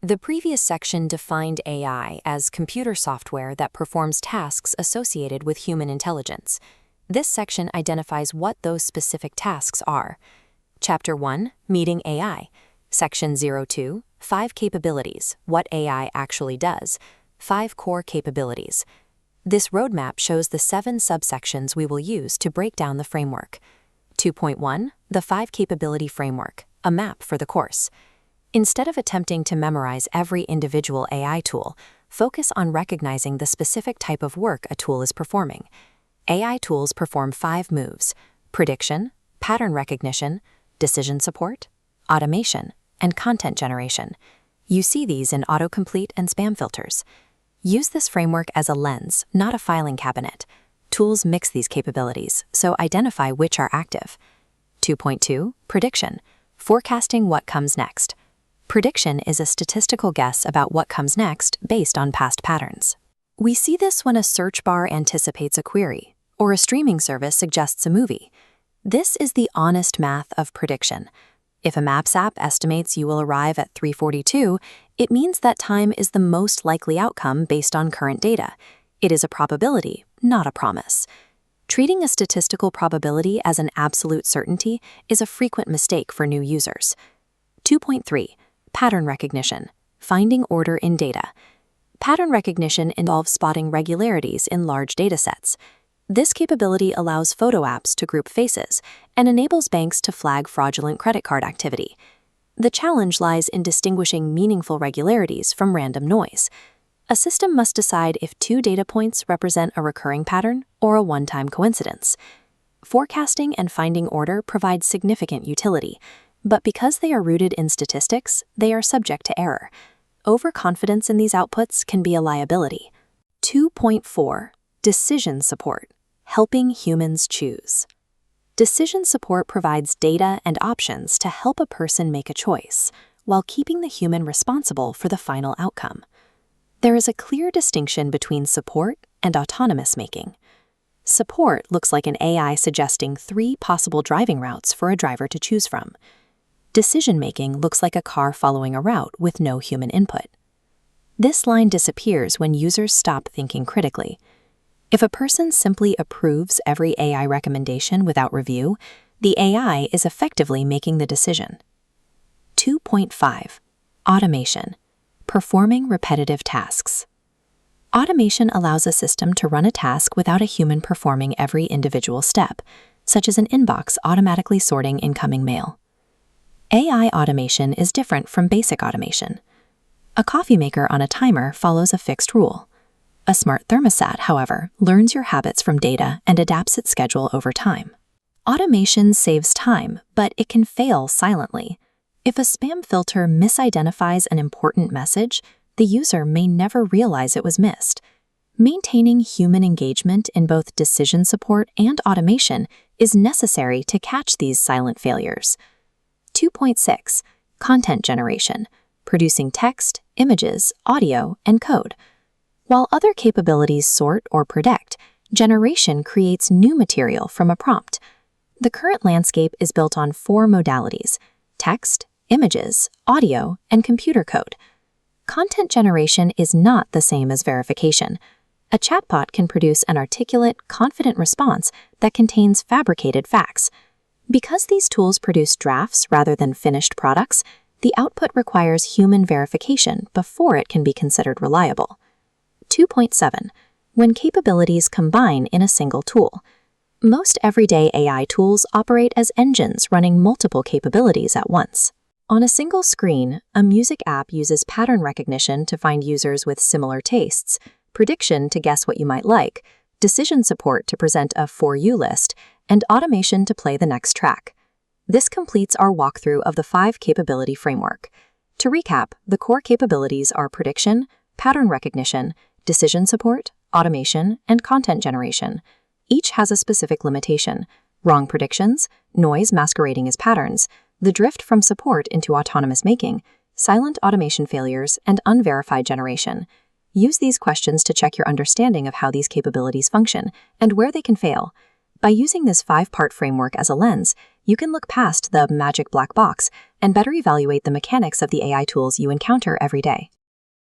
The previous section defined AI as computer software that performs tasks associated with human intelligence. This section identifies what those specific tasks are. Chapter 1, Meeting AI. Section 02, 5 Capabilities, what AI actually does. 5 Core Capabilities. This roadmap shows the 7 subsections we will use to break down the framework. 2.1, the 5 Capability Framework, a map for the course. Instead of attempting to memorize every individual AI tool, focus on recognizing the specific type of work a tool is performing. AI tools perform 5 moves: prediction, pattern recognition, decision support, automation, and content generation. You see these in autocomplete and spam filters. Use this framework as a lens, not a filing cabinet. Tools mix these capabilities, so identify which are active. 2.2, Prediction, forecasting what comes next. Prediction is a statistical guess about what comes next based on past patterns. We see this when a search bar anticipates a query, or a streaming service suggests a movie. This is the honest math of prediction. If a Maps app estimates you will arrive at 3:42, it means that time is the most likely outcome based on current data. It is a probability, not a promise. Treating a statistical probability as an absolute certainty is a frequent mistake for new users. 2.3, Pattern recognition, finding order in data. Pattern recognition involves spotting regularities in large datasets. This capability allows photo apps to group faces and enables banks to flag fraudulent credit card activity. The challenge lies in distinguishing meaningful regularities from random noise. A system must decide if 2 data points represent a recurring pattern or a one-time coincidence. Forecasting and finding order provide significant utility, but because they are rooted in statistics, they are subject to error. Overconfidence in these outputs can be a liability. 2.4, Decision support, helping humans choose. Decision support provides data and options to help a person make a choice, while keeping the human responsible for the final outcome. There is a clear distinction between support and autonomous making. Support looks like an AI suggesting 3 possible driving routes for a driver to choose from. Decision-making looks like a car following a route with no human input. This line disappears when users stop thinking critically. If a person simply approves every AI recommendation without review, the AI is effectively making the decision. 2.5, Automation, performing repetitive tasks. Automation allows a system to run a task without a human performing every individual step, such as an inbox automatically sorting incoming mail. AI automation is different from basic automation. A coffee maker on a timer follows a fixed rule. A smart thermostat, however, learns your habits from data and adapts its schedule over time. Automation saves time, but it can fail silently. If a spam filter misidentifies an important message, the user may never realize it was missed. Maintaining human engagement in both decision support and automation is necessary to catch these silent failures. 2.6, Content generation, producing text, images, audio, and code. While other capabilities sort or predict, generation creates new material from a prompt. The current landscape is built on 4 modalities: text, images, audio, and computer code. Content generation is not the same as verification. A chatbot can produce an articulate, confident response that contains fabricated facts. Because these tools produce drafts rather than finished products, the output requires human verification before it can be considered reliable. 2.7, When capabilities combine in a single tool. Most everyday AI tools operate as engines running multiple capabilities at once. On a single screen, a music app uses pattern recognition to find users with similar tastes, prediction to guess what you might like, decision support to present a For You list, and automation to play the next track. This completes our walkthrough of the 5 capability framework. To recap, the core capabilities are prediction, pattern recognition, decision support, automation, and content generation. Each has a specific limitation: wrong predictions, noise masquerading as patterns, the drift from support into autonomous making, silent automation failures, and unverified generation. Use these questions to check your understanding of how these capabilities function and where they can fail. By using this 5-part framework as a lens, you can look past the magic black box and better evaluate the mechanics of the AI tools you encounter every day.